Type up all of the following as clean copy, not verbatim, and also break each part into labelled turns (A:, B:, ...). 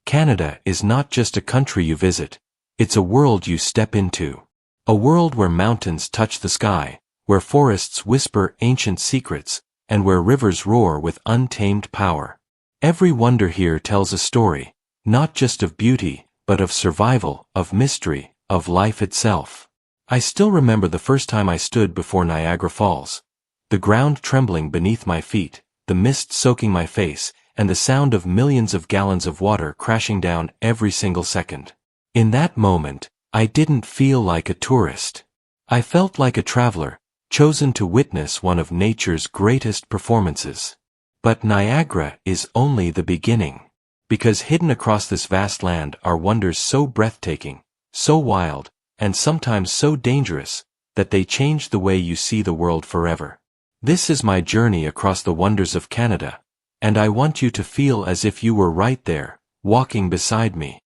A: Canada is not just a country you visit, it's a world you step into. A world where mountains touch the sky, where forests whisper ancient secrets, and where rivers roar with untamed power. Every wonder here tells a story, not just of beauty, but of survival, of mystery, of life itself. I still remember the first time I stood before Niagara Falls. The ground trembling beneath my feet, the mist soaking my face, and the sound of millions of gallons of water crashing down every single second. In that moment, I didn't feel like a tourist. I felt like a traveler, chosen to witness one of nature's greatest performances. But Niagara is only the beginning. Because hidden across this vast land are wonders so breathtaking, so wild, and sometimes so dangerous, that they change the way you see the world forever. This is my journey across the wonders of Canada, and I want you to feel as if you were right there, walking beside me.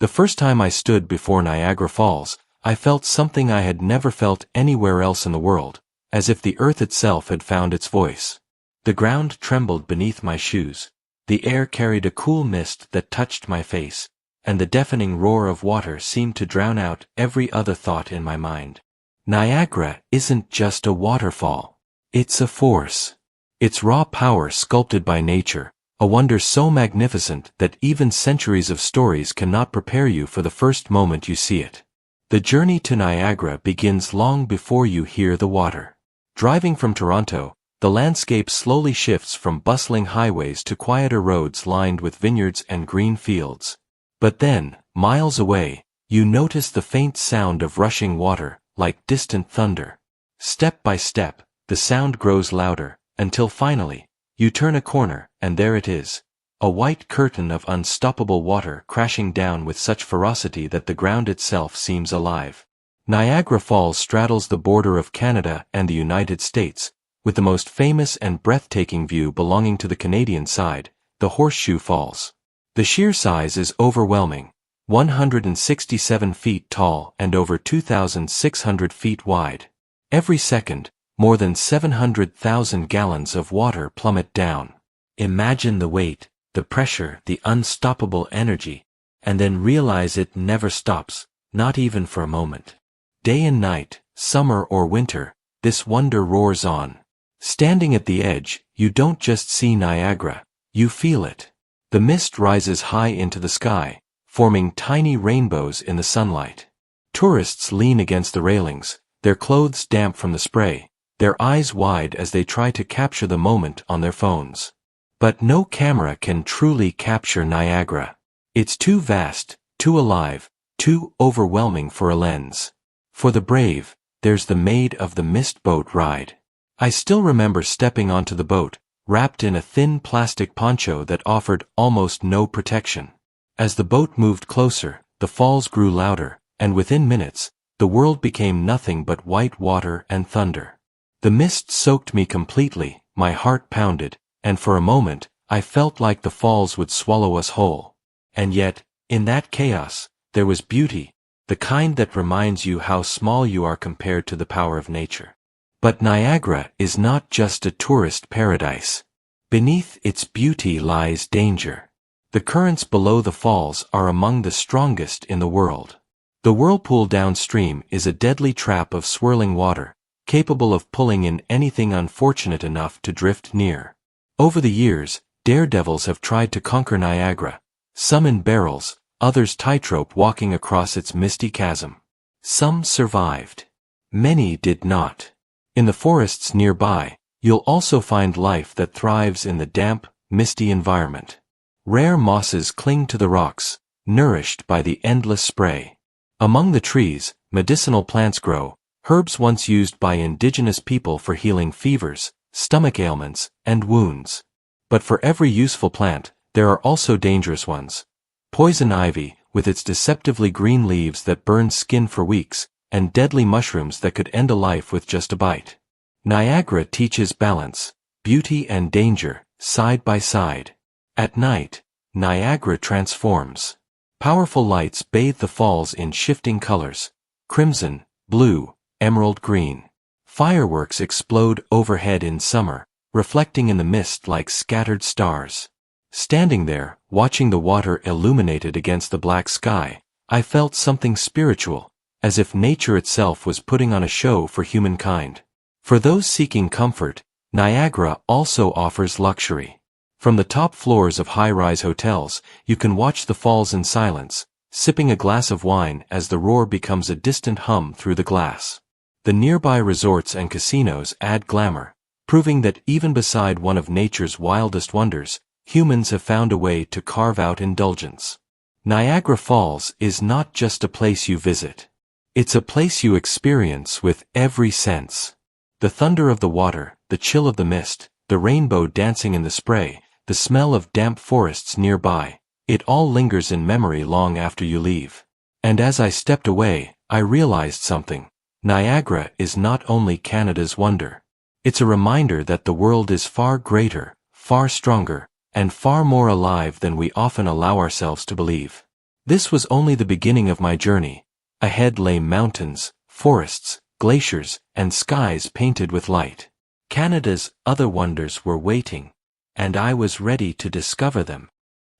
A: The first time I stood before Niagara Falls, I felt something I had never felt anywhere else in the world, as if the earth itself had found its voice. The ground trembled beneath my shoes, the air carried a cool mist that touched my face, and the deafening roar of water seemed to drown out every other thought in my mind. Niagara isn't just a waterfall. It's a force. It's raw power sculpted by nature, a wonder so magnificent that even centuries of stories cannot prepare you for the first moment you see it. The journey to Niagara begins long before you hear the water. Driving from Toronto, the landscape slowly shifts from bustling highways to quieter roads lined with vineyards and green fields. But then, miles away, you notice the faint sound of rushing water, like distant thunder. Step by step, the sound grows louder, until finally, you turn a corner, and there it is, a white curtain of unstoppable water crashing down with such ferocity that the ground itself seems alive. Niagara Falls straddles the border of Canada and the United States, with the most famous and breathtaking view belonging to the Canadian side, the Horseshoe Falls. The sheer size is overwhelming, 167 feet tall and over 2,600 feet wide. Every second, more than 700,000 gallons of water plummet down. Imagine the weight, the pressure, the unstoppable energy, and then realize it never stops, not even for a moment. Day and night, summer or winter, this wonder roars on. Standing at the edge, you don't just see Niagara, you feel it. The mist rises high into the sky, forming tiny rainbows in the sunlight. Tourists lean against the railings, their clothes damp from the spray, their eyes wide as they try to capture the moment on their phones. But no camera can truly capture Niagara. It's too vast, too alive, too overwhelming for a lens. For the brave, there's the Maid of the Mist boat ride. I still remember stepping onto the boat, wrapped in a thin plastic poncho that offered almost no protection. As the boat moved closer, the falls grew louder, and within minutes, the world became nothing but white water and thunder. The mist soaked me completely, my heart pounded, and for a moment, I felt like the falls would swallow us whole. And yet, in that chaos, there was beauty, the kind that reminds you how small you are compared to the power of nature. But Niagara is not just a tourist paradise. Beneath its beauty lies danger. The currents below the falls are among the strongest in the world. The whirlpool downstream is a deadly trap of swirling water, capable of pulling in anything unfortunate enough to drift near. Over the years, daredevils have tried to conquer Niagara, some in barrels, others tightrope walking across its misty chasm. Some survived. Many did not. In the forests nearby, you'll also find life that thrives in the damp, misty environment. Rare mosses cling to the rocks, nourished by the endless spray. Among the trees, medicinal plants grow, herbs once used by indigenous people for healing fevers, stomach ailments, and wounds. But for every useful plant, there are also dangerous ones. Poison ivy, with its deceptively green leaves that burn skin for weeks, and deadly mushrooms that could end a life with just a bite. Niagara teaches balance, beauty and danger, side by side. At night, Niagara transforms. Powerful lights bathe the falls in shifting colors, crimson, blue, emerald green. Fireworks explode overhead in summer, reflecting in the mist like scattered stars. Standing there, watching the water illuminated against the black sky, I felt something spiritual, as if nature itself was putting on a show for humankind. For those seeking comfort, Niagara also offers luxury. From the top floors of high-rise hotels, you can watch the falls in silence, sipping a glass of wine as the roar becomes a distant hum through the glass. The nearby resorts and casinos add glamour, proving that even beside one of nature's wildest wonders, humans have found a way to carve out indulgence. Niagara Falls is not just a place you visit. It's a place you experience with every sense. The thunder of the water, the chill of the mist, the rainbow dancing in the spray, the smell of damp forests nearby, it all lingers in memory long after you leave. And as I stepped away, I realized something. Niagara is not only Canada's wonder. It's a reminder that the world is far greater, far stronger, and far more alive than we often allow ourselves to believe. This was only the beginning of my journey. Ahead lay mountains, forests, glaciers, and skies painted with light. Canada's other wonders were waiting, and I was ready to discover them.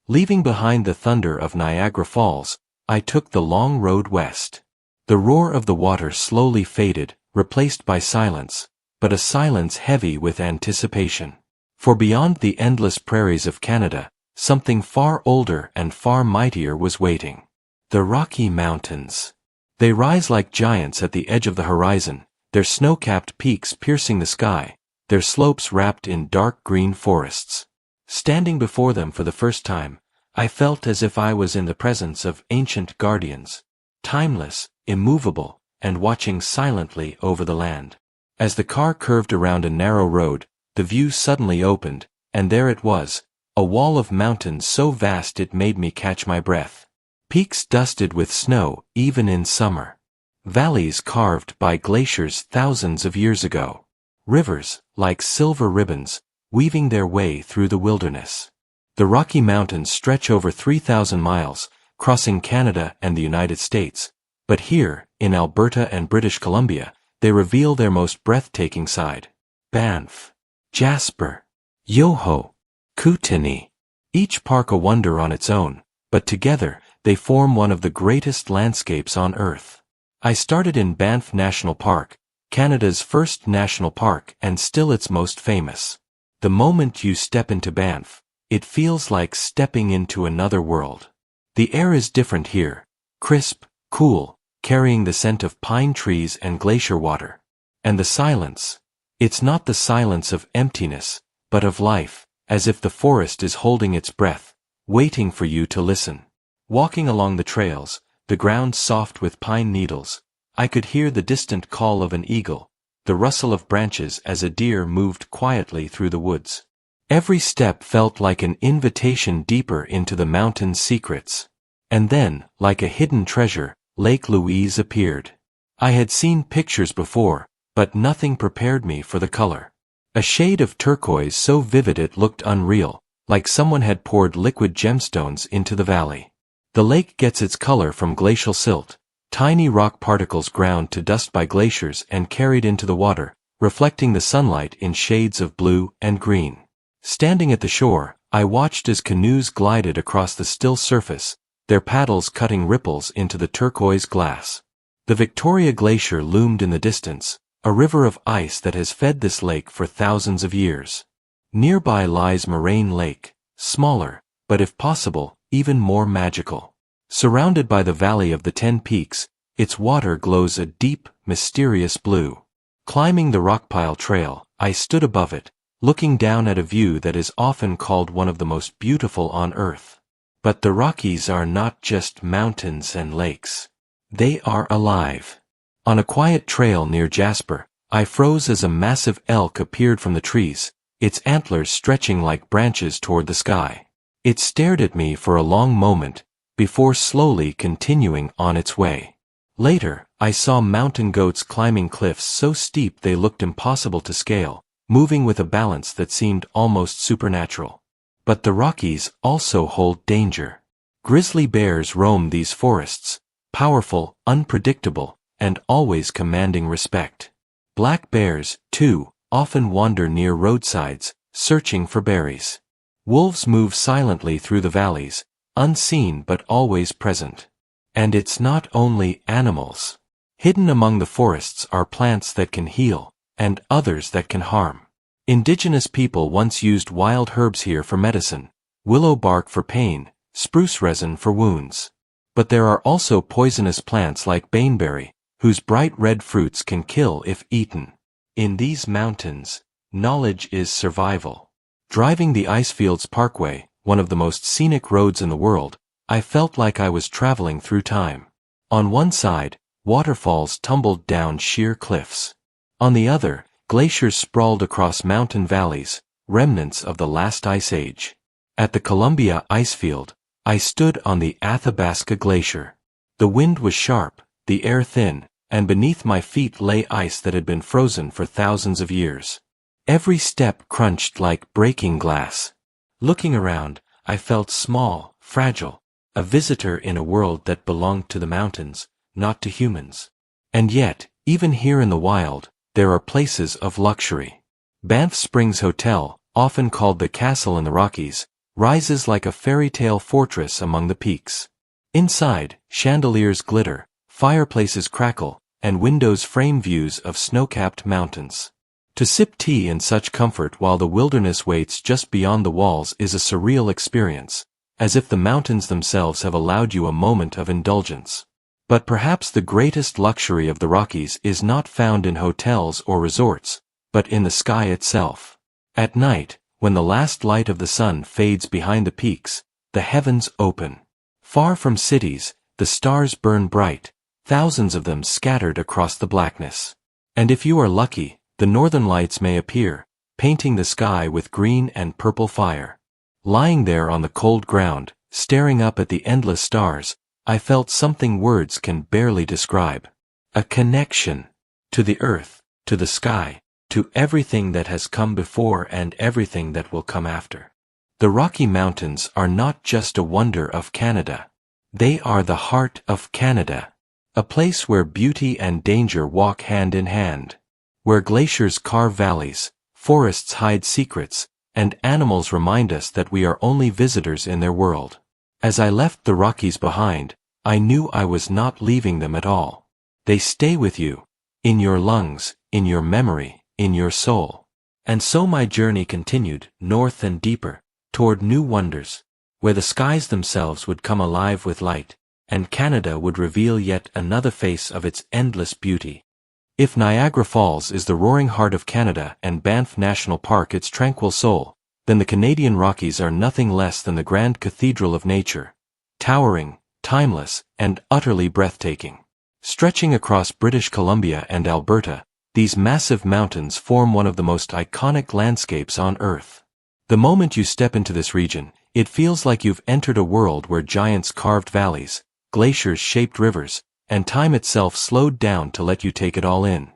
A: Leaving behind the thunder of Niagara Falls, I took the long road west. The roar of the water slowly faded, replaced by silence, but a silence heavy with anticipation. For beyond the endless prairies of Canada, something far older and far mightier was waiting. The Rocky Mountains. They rise like giants at the edge of the horizon, their snow-capped peaks piercing the sky, their slopes wrapped in dark green forests. Standing before them for the first time, I felt as if I was in the presence of ancient guardians, timeless, immovable, and watching silently over the land. As the car curved around a narrow road, the view suddenly opened, and there it was, a wall of mountains so vast it made me catch my breath. Peaks dusted with snow even in summer. Valleys carved by glaciers thousands of years ago. Rivers, like silver ribbons, weaving their way through the wilderness. The Rocky Mountains stretch over 3,000 miles, crossing Canada and the United States, but here, in Alberta and British Columbia, they reveal their most breathtaking side. Banff, Jasper, Yoho, Kootenay. Each park a wonder on its own, but together, they form one of the greatest landscapes on Earth. I started in Banff National Park, Canada's first national park and still its most famous. The moment you step into Banff, it feels like stepping into another world. The air is different here, crisp, cool, carrying the scent of pine trees and glacier water. And the silence. It's not the silence of emptiness, but of life, as if the forest is holding its breath, waiting for you to listen. Walking along the trails, the ground soft with pine needles, I could hear the distant call of an eagle, the rustle of branches as a deer moved quietly through the woods. Every step felt like an invitation deeper into the mountain's secrets. And then, like a hidden treasure, Lake Louise appeared. I had seen pictures before, but nothing prepared me for the color. A shade of turquoise so vivid it looked unreal, like someone had poured liquid gemstones into the valley. The lake gets its color from glacial silt, tiny rock particles ground to dust by glaciers and carried into the water, reflecting the sunlight in shades of blue and green. Standing at the shore, I watched as canoes glided across the still surface, their paddles cutting ripples into the turquoise glass. The Victoria Glacier loomed in the distance, a river of ice that has fed this lake for thousands of years. Nearby lies Moraine Lake, smaller, but if possible, even more magical. Surrounded by the Valley of the 10 Peaks, its water glows a deep, mysterious blue. Climbing the Rockpile Trail, I stood above it, looking down at a view that is often called one of the most beautiful on Earth. But the Rockies are not just mountains and lakes. They are alive. On a quiet trail near Jasper, I froze as a massive elk appeared from the trees, its antlers stretching like branches toward the sky. It stared at me for a long moment, before slowly continuing on its way. Later, I saw mountain goats climbing cliffs so steep they looked impossible to scale, moving with a balance that seemed almost supernatural. But the Rockies also hold danger. Grizzly bears roam these forests, powerful, unpredictable, and always commanding respect. Black bears, too, often wander near roadsides, searching for berries. Wolves move silently through the valleys, unseen but always present. And it's not only animals. Hidden among the forests are plants that can heal, and others that can harm. Indigenous people once used wild herbs here for medicine, willow bark for pain, spruce resin for wounds. But there are also poisonous plants like baneberry, whose bright red fruits can kill if eaten. In these mountains, knowledge is survival. Driving the Icefields Parkway, one of the most scenic roads in the world, I felt like I was traveling through time. On one side, waterfalls tumbled down sheer cliffs. On the other, glaciers sprawled across mountain valleys, remnants of the last ice age. At the Columbia Icefield, I stood on the Athabasca Glacier. The wind was sharp, the air thin, and beneath my feet lay ice that had been frozen for thousands of years. Every step crunched like breaking glass. Looking around, I felt small, fragile, a visitor in a world that belonged to the mountains, not to humans. And yet, even here in the wild, there are places of luxury. Banff Springs Hotel, often called the Castle in the Rockies, rises like a fairy tale fortress among the peaks. Inside, chandeliers glitter, fireplaces crackle, and windows frame views of snow-capped mountains. To sip tea in such comfort while the wilderness waits just beyond the walls is a surreal experience, as if the mountains themselves have allowed you a moment of indulgence. But perhaps the greatest luxury of the Rockies is not found in hotels or resorts, but in the sky itself. At night, when the last light of the sun fades behind the peaks, the heavens open. Far from cities, the stars burn bright, thousands of them scattered across the blackness. And if you are lucky, the northern lights may appear, painting the sky with green and purple fire. Lying there on the cold ground, staring up at the endless stars, I felt something words can barely describe. A connection to the earth, to the sky, to everything that has come before and everything that will come after. The Rocky Mountains are not just a wonder of Canada. They are the heart of Canada. A place where beauty and danger walk hand in hand. Where glaciers carve valleys, forests hide secrets, and animals remind us that we are only visitors in their world. As I left the Rockies behind, I knew I was not leaving them at all. They stay with you, in your lungs, in your memory, in your soul. And so my journey continued, north and deeper, toward new wonders, where the skies themselves would come alive with light, and Canada would reveal yet another face of its endless beauty. If Niagara Falls is the roaring heart of Canada and Banff National Park its tranquil soul, then the Canadian Rockies are nothing less than the grand cathedral of nature, towering, timeless, and utterly breathtaking. Stretching across British Columbia and Alberta, these massive mountains form one of the most iconic landscapes on Earth. The moment you step into this region, it feels like you've entered a world where giants carved valleys, glaciers shaped rivers, and time itself slowed down to let you take it all in.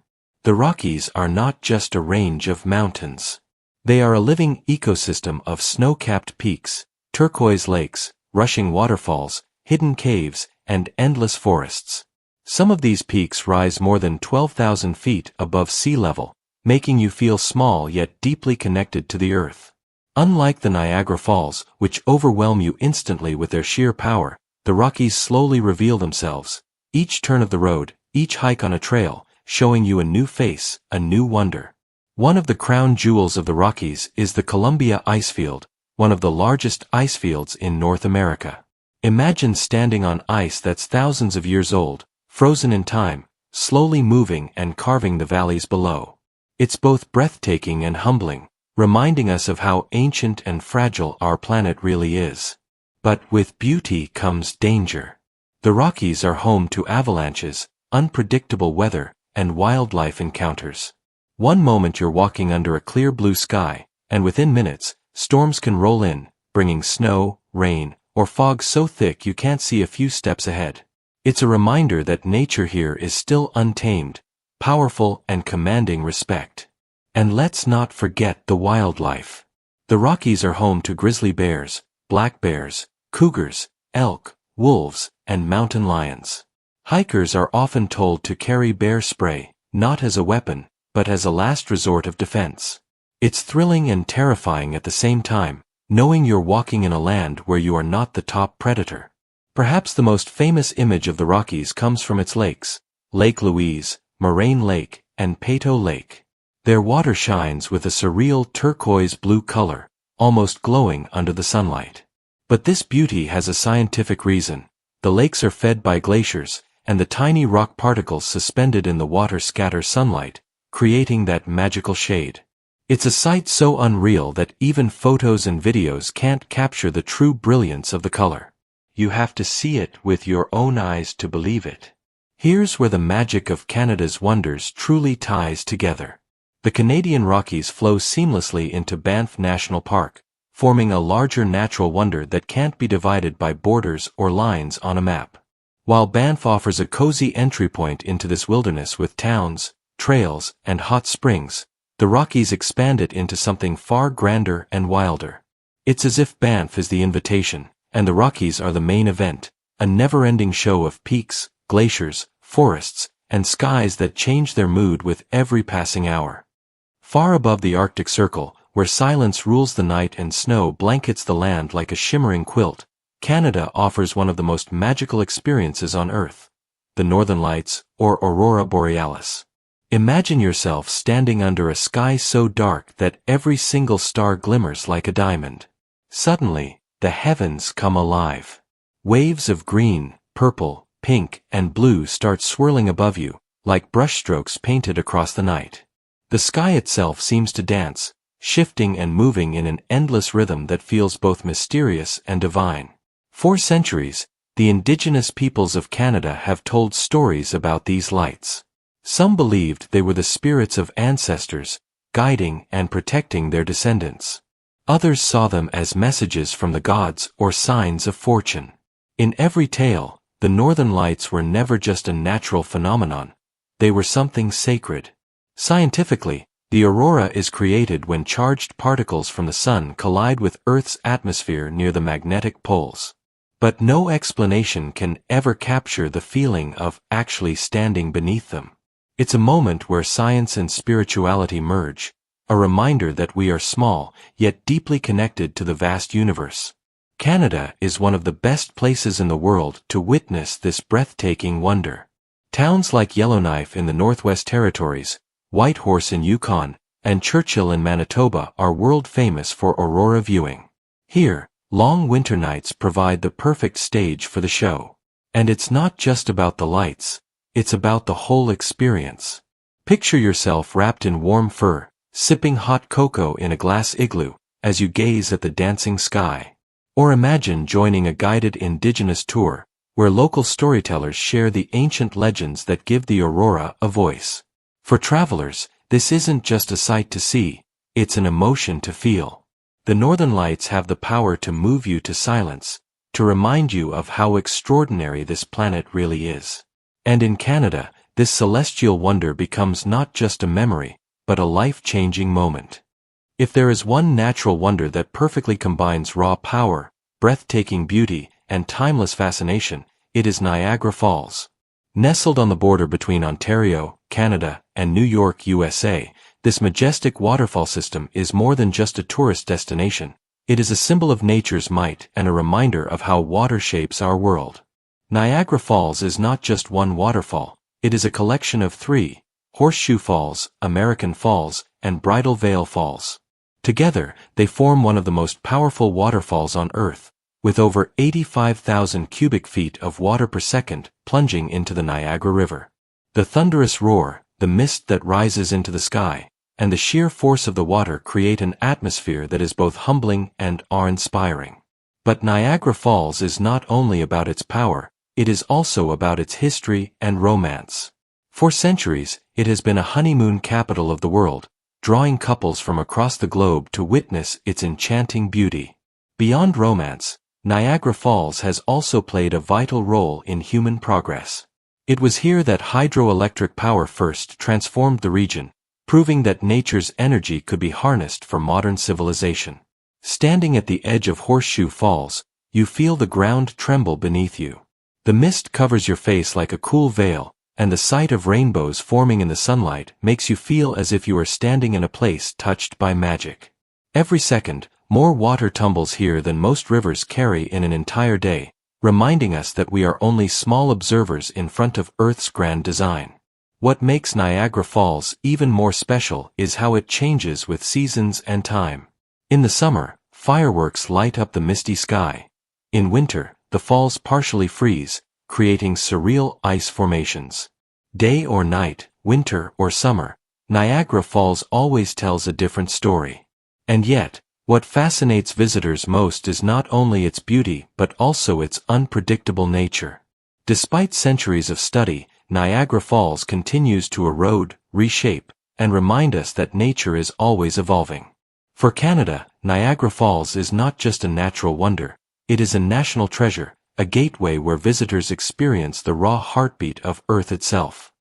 A: The Rockies are not just a range of mountains. They are a living ecosystem of snow-capped peaks, turquoise lakes, rushing waterfalls, hidden caves, and endless forests. Some of these peaks rise more than 12,000 feet above sea level, making you feel small yet deeply connected to the earth. Unlike the Niagara Falls, which overwhelm you instantly with their sheer power, the Rockies slowly reveal themselves, each turn of the road, each hike on a trail, showing you a new face, a new wonder. One of the crown jewels of the Rockies is the Columbia Icefield, one of the largest ice fields in North America. Imagine standing on ice that's thousands of years old, frozen in time, slowly moving and carving the valleys below. It's both breathtaking and humbling, reminding us of how ancient and fragile our planet really is. But with beauty comes danger. The Rockies are home to avalanches, unpredictable weather, and wildlife encounters. One moment you're walking under a clear blue sky, and within minutes, storms can roll in, bringing snow, rain, or fog so thick you can't see a few steps ahead. It's a reminder that nature here is still untamed, powerful and commanding respect. And let's not forget the wildlife. The Rockies are home to grizzly bears, black bears, cougars, elk, wolves, and mountain lions. Hikers are often told to carry bear spray, not as a weapon, but as a last resort of defense. It's thrilling and terrifying at the same time, knowing you're walking in a land where you are not the top predator. Perhaps the most famous image of the Rockies comes from its lakes, Lake Louise, Moraine Lake, and Cabot Lake. Their water shines with a surreal turquoise blue color, almost glowing under the sunlight. But this beauty has a scientific reason. The lakes are fed by glaciers, and the tiny rock particles suspended in the water scatter sunlight, creating that magical shade. It's a sight so unreal that even photos and videos can't capture the true brilliance of the color. You have to see it with your own eyes to believe it. Here's where the magic of Canada's wonders truly ties together. The Canadian Rockies flow seamlessly into Banff National Park, forming a larger natural wonder that can't be divided by borders or lines on a map. While Banff offers a cozy entry point into this wilderness with towns, trails, and hot springs, the Rockies expand it into something far grander and wilder. It's as if Banff is the invitation, and the Rockies are the main event, a never-ending show of peaks, glaciers, forests, and skies that change their mood with every passing hour. Far above the Arctic Circle, where silence rules the night and snow blankets the land like a shimmering quilt, Canada offers one of the most magical experiences on Earth, the Northern Lights, or Aurora Borealis. Imagine yourself standing under a sky so dark that every single star glimmers like a diamond. Suddenly, the heavens come alive. Waves of green, purple, pink, and blue start swirling above you, like brushstrokes painted across the night. The sky itself seems to dance, shifting and moving in an endless rhythm that feels both mysterious and divine. For centuries, the Indigenous peoples of Canada have told stories about these lights. Some believed they were the spirits of ancestors, guiding and protecting their descendants. Others saw them as messages from the gods or signs of fortune. In every tale, the Northern Lights were never just a natural phenomenon, they were something sacred. Scientifically, the aurora is created when charged particles from the sun collide with Earth's atmosphere near the magnetic poles. But no explanation can ever capture the feeling of actually standing beneath them. It's a moment where science and spirituality merge, a reminder that we are small, yet deeply connected to the vast universe. Canada is one of the best places in the world to witness this breathtaking wonder. Towns like Yellowknife in the Northwest Territories, Whitehorse in Yukon, and Churchill in Manitoba are world-famous for aurora viewing. Here, long winter nights provide the perfect stage for the show. And it's not just about the lights, it's about the whole experience. Picture yourself wrapped in warm fur, sipping hot cocoa in a glass igloo, as you gaze at the dancing sky. Or imagine joining a guided Indigenous tour, where local storytellers share the ancient legends that give the aurora a voice. For travelers, this isn't just a sight to see, it's an emotion to feel. The Northern Lights have the power to move you to silence, to remind you of how extraordinary this planet really is. And in Canada, this celestial wonder becomes not just a memory, but a life-changing moment. If there is one natural wonder that perfectly combines raw power, breathtaking beauty, and timeless fascination, it is Niagara Falls. Nestled on the border between Ontario, Canada, and New York, USA, this majestic waterfall system is more than just a tourist destination. It is a symbol of nature's might and a reminder of how water shapes our world. Niagara Falls is not just one waterfall, it is a collection of three: Horseshoe Falls, American Falls, and Bridal Veil Falls. Together, they form one of the most powerful waterfalls on Earth, with over 85,000 cubic feet of water per second plunging into the Niagara River. The thunderous roar, the mist that rises into the sky, and the sheer force of the water create an atmosphere that is both humbling and awe-inspiring. But Niagara Falls is not only about its power, it is also about its history and romance. For centuries, it has been a honeymoon capital of the world, drawing couples from across the globe to witness its enchanting beauty. Beyond romance, Niagara Falls has also played a vital role in human progress. It was here that hydroelectric power first transformed the region, proving that nature's energy could be harnessed for modern civilization. Standing at the edge of Horseshoe Falls, you feel the ground tremble beneath you. The mist covers your face like a cool veil, and the sight of rainbows forming in the sunlight makes you feel as if you are standing in a place touched by magic. Every second, More water tumbles here than most rivers carry in an entire day, reminding us that we are only small observers in front of Earth's grand design. What makes Niagara Falls even more special is how it changes with seasons and time. In the summer, fireworks light up the misty sky. In winter, the falls partially freeze, creating surreal ice formations. Day or night, winter or summer, Niagara Falls always tells a different story. And yet, what fascinates visitors most is not only its beauty but also its unpredictable nature. Despite centuries of study, Niagara Falls continues to erode, reshape, and remind us that nature is always evolving. For Canada, Niagara Falls is not just a natural wonder, it is a national treasure, a gateway where visitors experience the raw heartbeat of Earth itself.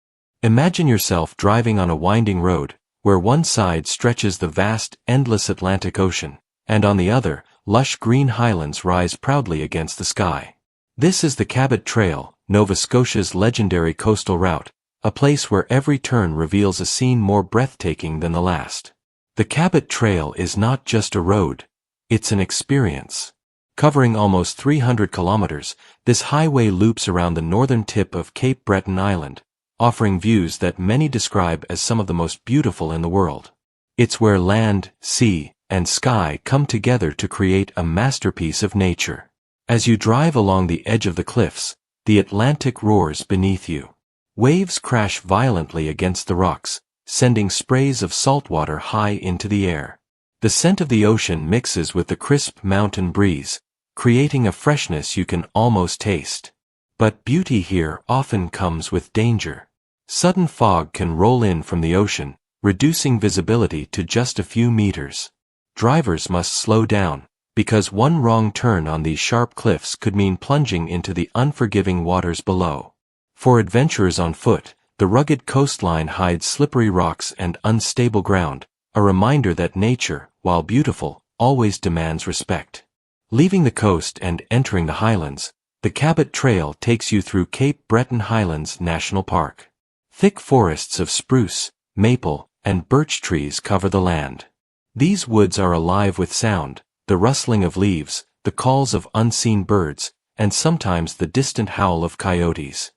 A: Imagine yourself driving on a winding road, where one side stretches the vast, endless Atlantic Ocean, and on the other, lush green highlands rise proudly against the sky. This is the Cabot Trail, Nova Scotia's legendary coastal route, a place where every turn reveals a scene more breathtaking than the last. The Cabot Trail is not just a road, it's an experience. Covering almost 300 kilometers, this highway loops around the northern tip of Cape Breton Island, offering views that many describe as some of the most beautiful in the world. It's where land, sea, and sky come together to create a masterpiece of nature. As you drive along the edge of the cliffs, the Atlantic roars beneath you. Waves crash violently against the rocks, sending sprays of salt water high into the air. The scent of the ocean mixes with the crisp mountain breeze, creating a freshness you can almost taste. But beauty here often comes with danger. Sudden fog can roll in from the ocean, reducing visibility to just a few meters. Drivers must slow down, because one wrong turn on these sharp cliffs could mean plunging into the unforgiving waters below. For adventurers on foot, the rugged coastline hides slippery rocks and unstable ground, a reminder that nature, while beautiful, always demands respect. Leaving the coast and entering the highlands, the Cabot Trail takes you through Cape Breton Highlands National Park. Thick forests of spruce, maple, and birch trees cover the land. These woods are alive with sound, the rustling of leaves, the calls of unseen birds, and sometimes the distant howl of coyotes.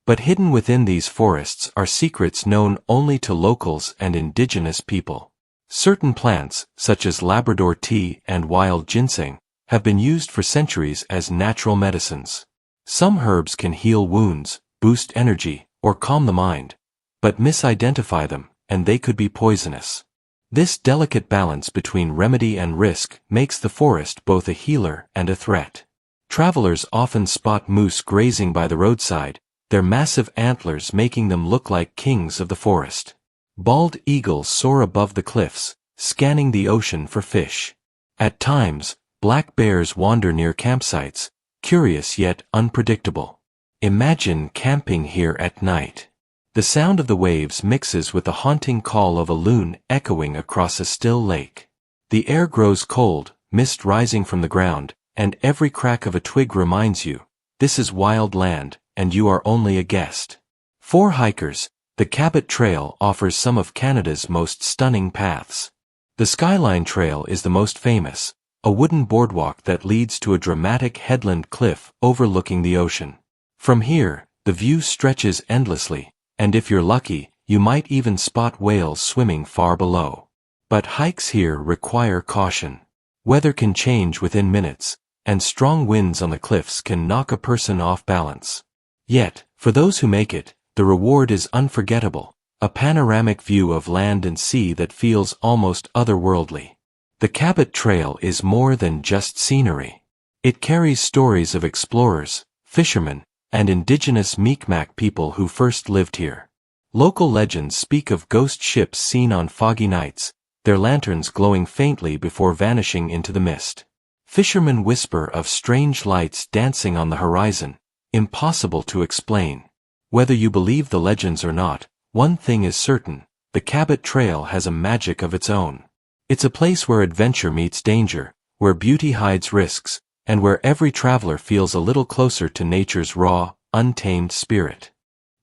A: But hidden within these forests are secrets known only to locals and indigenous people. Certain plants, such as Labrador tea and wild ginseng, have been used for centuries as natural medicines. Some herbs can heal wounds, boost energy, or calm the mind, but misidentify them, and they could be poisonous. This delicate balance between remedy and risk makes the forest both a healer and a threat. Travelers often spot moose grazing by the roadside, their massive antlers making them look like kings of the forest. Bald eagles soar above the cliffs, scanning the ocean for fish. At times, black bears wander near campsites, curious yet unpredictable. Imagine camping here at night. The sound of the waves mixes with the haunting call of a loon echoing across a still lake. The air grows cold, mist rising from the ground, and every crack of a twig reminds you, this is wild land, and you are only a guest. For hikers, the Cabot Trail offers some of Canada's most stunning paths. The Skyline Trail is the most famous, a wooden boardwalk that leads to a dramatic headland cliff overlooking the ocean. From here, the view stretches endlessly, and if you're lucky, you might even spot whales swimming far below. But hikes here require caution. Weather can change within minutes, and strong winds on the cliffs can knock a person off balance. Yet, for those who make it, the reward is unforgettable, a panoramic view of land and sea that feels almost otherworldly. The Cabot Trail is more than just scenery. It carries stories of explorers, fishermen, and indigenous Mi'kmaq people who first lived here. Local legends speak of ghost ships seen on foggy nights, their lanterns glowing faintly before vanishing into the mist. Fishermen whisper of strange lights dancing on the horizon, impossible to explain. Whether you believe the legends or not, one thing is certain, the Cabot Trail has a magic of its own. It's a place where adventure meets danger, where beauty hides risks, and where every traveler feels a little closer to nature's raw, untamed spirit.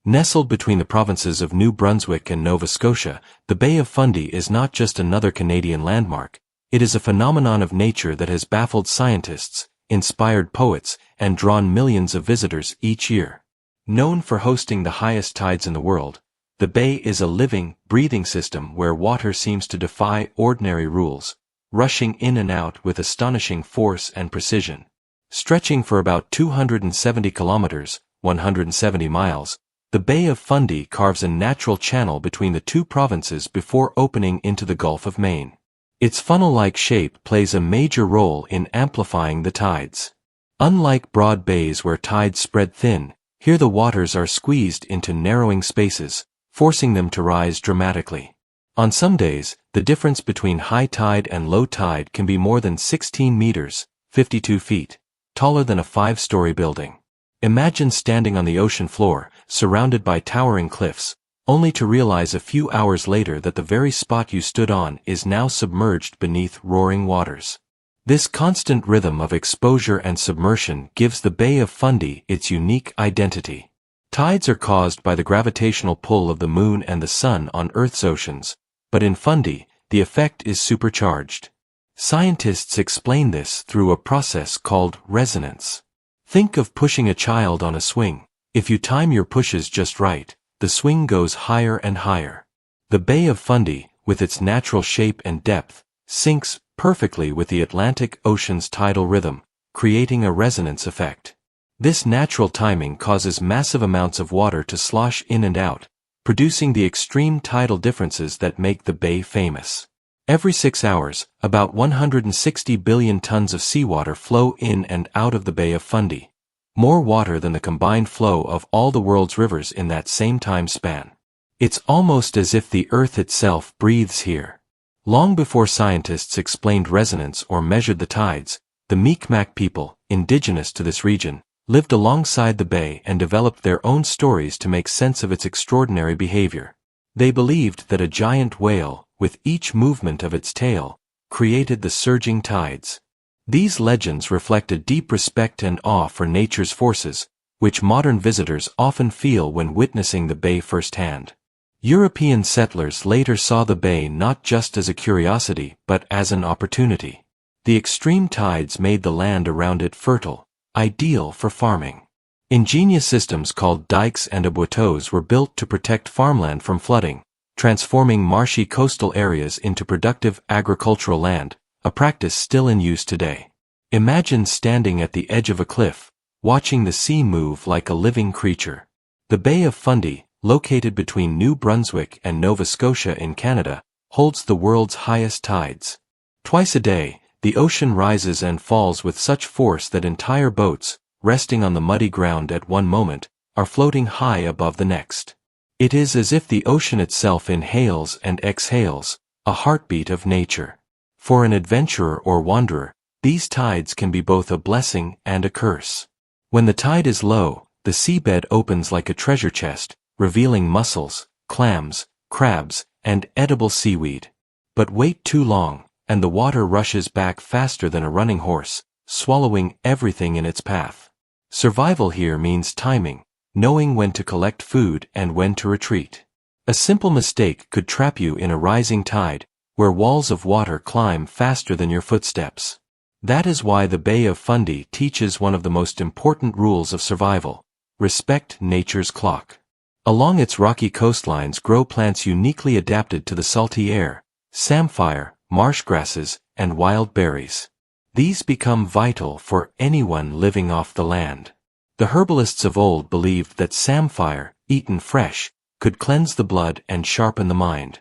A: Nestled between the provinces of New Brunswick and Nova Scotia, the Bay of Fundy is not just another Canadian landmark, It is a phenomenon of nature that has baffled scientists, inspired poets, and drawn millions of visitors each year. Known for hosting the highest tides in the world, the bay is a living, breathing system where water seems to defy ordinary rules, rushing in and out with astonishing force and precision. Stretching for about 270 kilometers, 170 miles, the Bay of Fundy carves a natural channel between the two provinces before opening into the Gulf of Maine. Its funnel-like shape plays a major role in amplifying the tides. Unlike broad bays where tides spread thin, here the waters are squeezed into narrowing spaces, forcing them to rise dramatically. On some days, the difference between high tide and low tide can be more than 16 meters, 52 feet, taller than a 5-story building. Imagine standing on the ocean floor, surrounded by towering cliffs, only to realize a few hours later that the very spot you stood on is now submerged beneath roaring waters. This constant rhythm of exposure and submersion gives the Bay of Fundy its unique identity. Tides are caused by the gravitational pull of the moon and the sun on Earth's oceans, but in Fundy, the effect is supercharged. Scientists explain this through a process called resonance. Think of pushing a child on a swing. If you time your pushes just right, the swing goes higher and higher. The Bay of Fundy, with its natural shape and depth, syncs perfectly with the Atlantic Ocean's tidal rhythm, creating a resonance effect. This natural timing causes massive amounts of water to slosh in and out, producing the extreme tidal differences that make the bay famous. Every 6 hours, about 160 billion tons of seawater flow in and out of the Bay of Fundy, more water than the combined flow of all the world's rivers in that same time span. It's almost as if the Earth itself breathes here. Long before scientists explained resonance or measured the tides, the Mi'kmaq people, indigenous to this region, lived alongside the bay and developed their own stories to make sense of its extraordinary behavior. They believed that a giant whale, with each movement of its tail, created the surging tides. These legends reflect a deep respect and awe for nature's forces, which modern visitors often feel when witnessing the bay firsthand. European settlers later saw the bay not just as a curiosity but as an opportunity. The extreme tides made the land around it fertile, ideal for farming. Ingenious systems called dikes and abuetos were built to protect farmland from flooding, transforming marshy coastal areas into productive agricultural land, a practice still in use today. Imagine standing at the edge of a cliff, watching the sea move like a living creature. The Bay of Fundy, located between New Brunswick and Nova Scotia in Canada, holds the world's highest tides. Twice a day, the ocean rises and falls with such force that entire boats, resting on the muddy ground at one moment, are floating high above the next. It is as if the ocean itself inhales and exhales, a heartbeat of nature. For an adventurer or wanderer, these tides can be both a blessing and a curse. When the tide is low, the seabed opens like a treasure chest, revealing mussels, clams, crabs, and edible seaweed. But wait too long, and the water rushes back faster than a running horse, swallowing everything in its path. Survival here means timing, knowing when to collect food and when to retreat. A simple mistake could trap you in a rising tide, where walls of water climb faster than your footsteps. That is why the Bay of Fundy teaches one of the most important rules of survival: respect nature's clock. Along its rocky coastlines grow plants uniquely adapted to the salty air: samphire, marsh grasses, and wild berries. These become vital for anyone living off the land. The herbalists of old believed that samphire, eaten fresh, could cleanse the blood and sharpen the mind.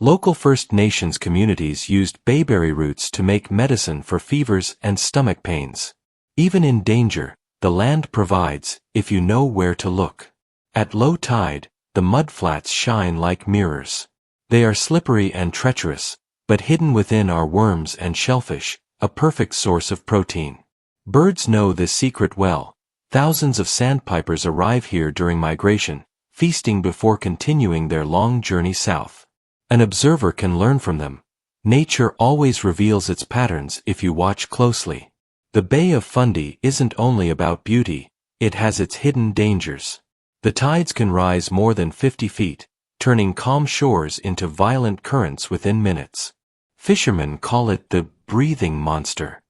A: Local First Nations communities used bayberry roots to make medicine for fevers and stomach pains. Even in danger, the land provides, if you know where to look. At low tide, the mudflats shine like mirrors. They are slippery and treacherous, but hidden within are worms and shellfish, a perfect source of protein. Birds know this secret well. Thousands of sandpipers arrive here during migration, feasting before continuing their long journey south. An observer can learn from them. Nature always reveals its patterns if you watch closely. The Bay of Fundy isn't only about beauty, it has its hidden dangers. The tides can rise more than 50 feet, turning calm shores into violent currents within minutes. Fishermen call it the breathing monster.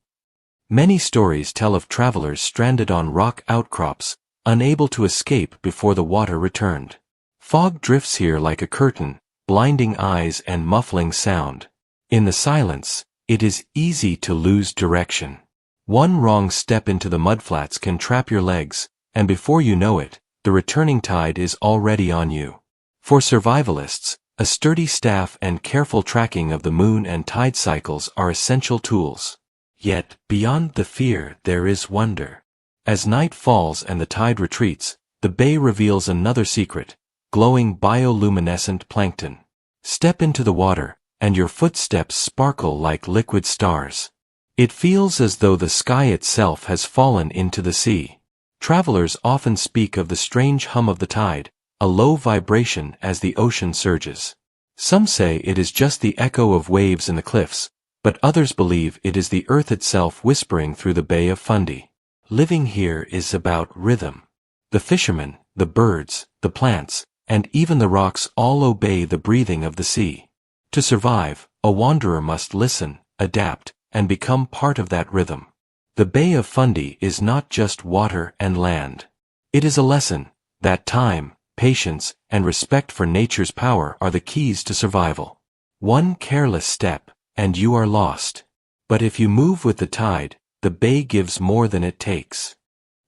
A: Many stories tell of travelers stranded on rock outcrops, unable to escape before the water returned. Fog drifts here like a curtain, blinding eyes and muffling sound. In the silence, it is easy to lose direction. One wrong step into the mudflats can trap your legs, and before you know it, the returning tide is already on you. For survivalists, a sturdy staff and careful tracking of the moon and tide cycles are essential tools. Yet, beyond the fear there is wonder. As night falls and the tide retreats, the bay reveals another secret: glowing bioluminescent plankton. Step into the water, and your footsteps sparkle like liquid stars. It feels as though the sky itself has fallen into the sea. Travelers often speak of the strange hum of the tide, a low vibration as the ocean surges. Some say it is just the echo of waves in the cliffs, but others believe it is the earth itself whispering through the Bay of Fundy. Living here is about rhythm. The fishermen, the birds, the plants, and even the rocks all obey the breathing of the sea. To survive, a wanderer must listen, adapt, and become part of that rhythm. The Bay of Fundy is not just water and land. It is a lesson that time, patience, and respect for nature's power are the keys to survival. One careless step, and you are lost. But if you move with the tide, the bay gives more than it takes.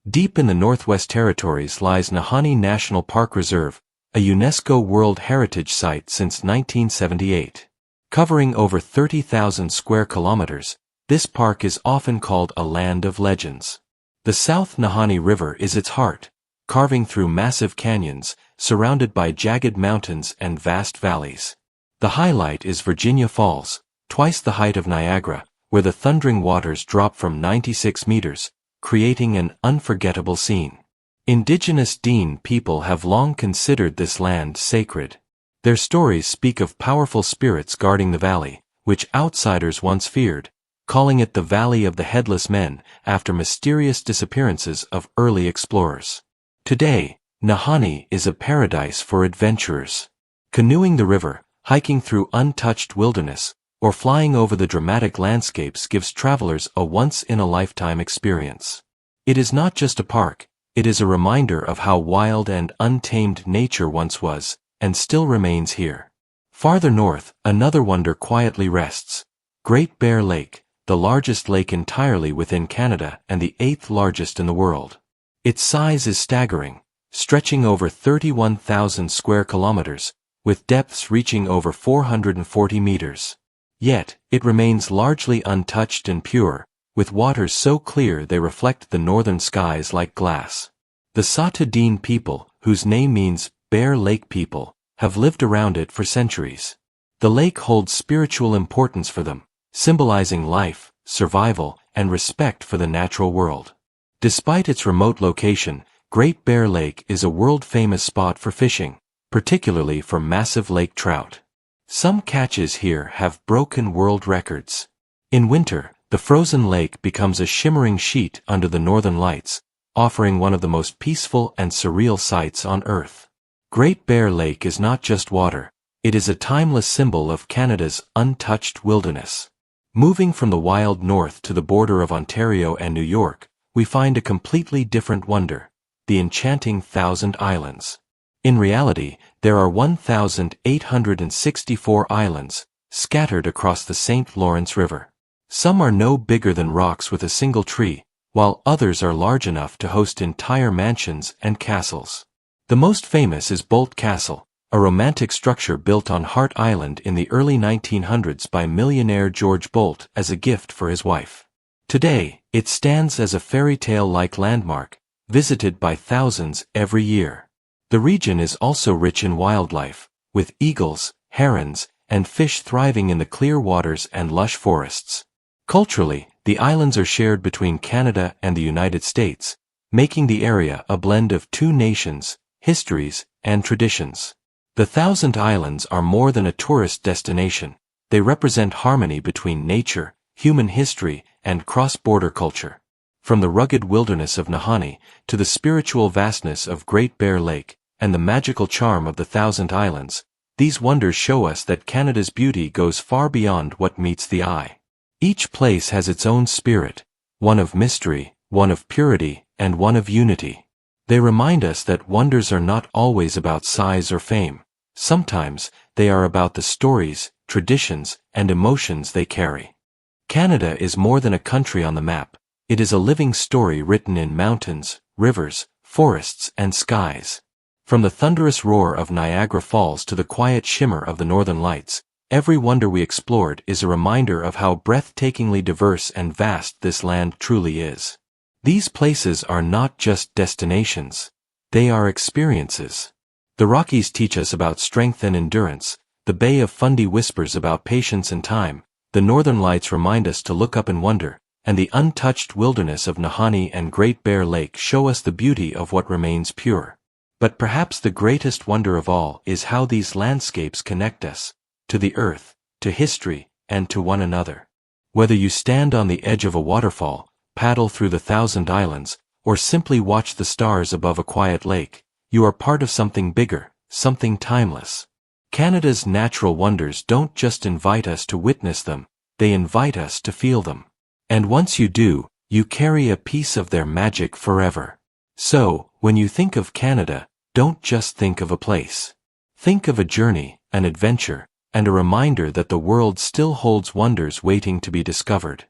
A: Deep in the Northwest Territories lies Nahanni National Park Reserve, a UNESCO World Heritage Site since 1978. Covering over 30,000 square kilometers, this park is often called a land of legends. The South Nahanni River is its heart, carving through massive canyons, surrounded by jagged mountains and vast valleys. The highlight is Virginia Falls, twice the height of Niagara, where the thundering waters drop from 96 meters, creating an unforgettable scene. Indigenous Dene people have long considered this land sacred. Their stories speak of powerful spirits guarding the valley, which outsiders once feared, calling it the Valley of the Headless Men after mysterious disappearances of early explorers. Today, Nahanni is a paradise for adventurers. Canoeing the river, hiking through untouched wilderness, or flying over the dramatic landscapes gives travelers a once-in-a-lifetime experience. It is not just a park, it is a reminder of how wild and untamed nature once was, and still remains here. Farther north, another wonder quietly rests: Great Bear Lake, the largest lake entirely within Canada and the 8th largest in the world. Its size is staggering, stretching over 31,000 square kilometers, with depths reaching over 440 meters. Yet, it remains largely untouched and pure, with waters so clear they reflect the northern skies like glass. The Sato Dene people, whose name means Bear Lake people, have lived around it for centuries. The lake holds spiritual importance for them, symbolizing life, survival, and respect for the natural world. Despite its remote location, Great Bear Lake is a world-famous spot for fishing, particularly for massive lake trout. Some catches here have broken world records. In winter, the frozen lake becomes a shimmering sheet under the northern lights, offering one of the most peaceful and surreal sights on Earth. Great Bear Lake is not just water, it is a timeless symbol of Canada's untouched wilderness. Moving from the wild north to the border of Ontario and New York, we find a completely different wonder: the enchanting Thousand Islands. In reality, there are 1,864 islands, scattered across the St. Lawrence River. Some are no bigger than rocks with a single tree, while others are large enough to host entire mansions and castles. The most famous is Bolt Castle, a romantic structure built on Hart Island in the early 1900s by millionaire George Bolt as a gift for his wife. Today, it stands as a fairy tale-like landmark, visited by thousands every year. The region is also rich in wildlife, with eagles, herons, and fish thriving in the clear waters and lush forests. Culturally, the islands are shared between Canada and the United States, making the area a blend of two nations, histories, and traditions. The Thousand Islands are more than a tourist destination. They represent harmony between nature, human history, and cross-border culture. From the rugged wilderness of Nahanni to the spiritual vastness of Great Bear Lake and the magical charm of the Thousand Islands, These wonders show us that Canada's beauty goes far beyond what meets the eye. Each place has its own spirit, one of mystery, one of purity, and one of unity. They remind us that wonders are not always about size or fame. Sometimes, they are about the stories, traditions, and emotions they carry. Canada is more than a country on the map. It is a living story written in mountains, rivers, forests, and skies. From the thunderous roar of Niagara Falls to the quiet shimmer of the Northern Lights, every wonder we explored is a reminder of how breathtakingly diverse and vast this land truly is. These places are not just destinations. They are experiences. The Rockies teach us about strength and endurance, the Bay of Fundy whispers about patience and time, the Northern Lights remind us to look up and wonder, and the untouched wilderness of Nahanni and Great Bear Lake show us the beauty of what remains pure. But perhaps the greatest wonder of all is how these landscapes connect us, to the earth, to history, and to one another. Whether you stand on the edge of a waterfall, paddle through the Thousand Islands, or simply watch the stars above a quiet lake, you are part of something bigger, something timeless. Canada's natural wonders don't just invite us to witness them, they invite us to feel them. And once you do, you carry a piece of their magic forever. So, when you think of Canada, don't just think of a place. Think of a journey, an adventure, and a reminder that the world still holds wonders waiting to be discovered.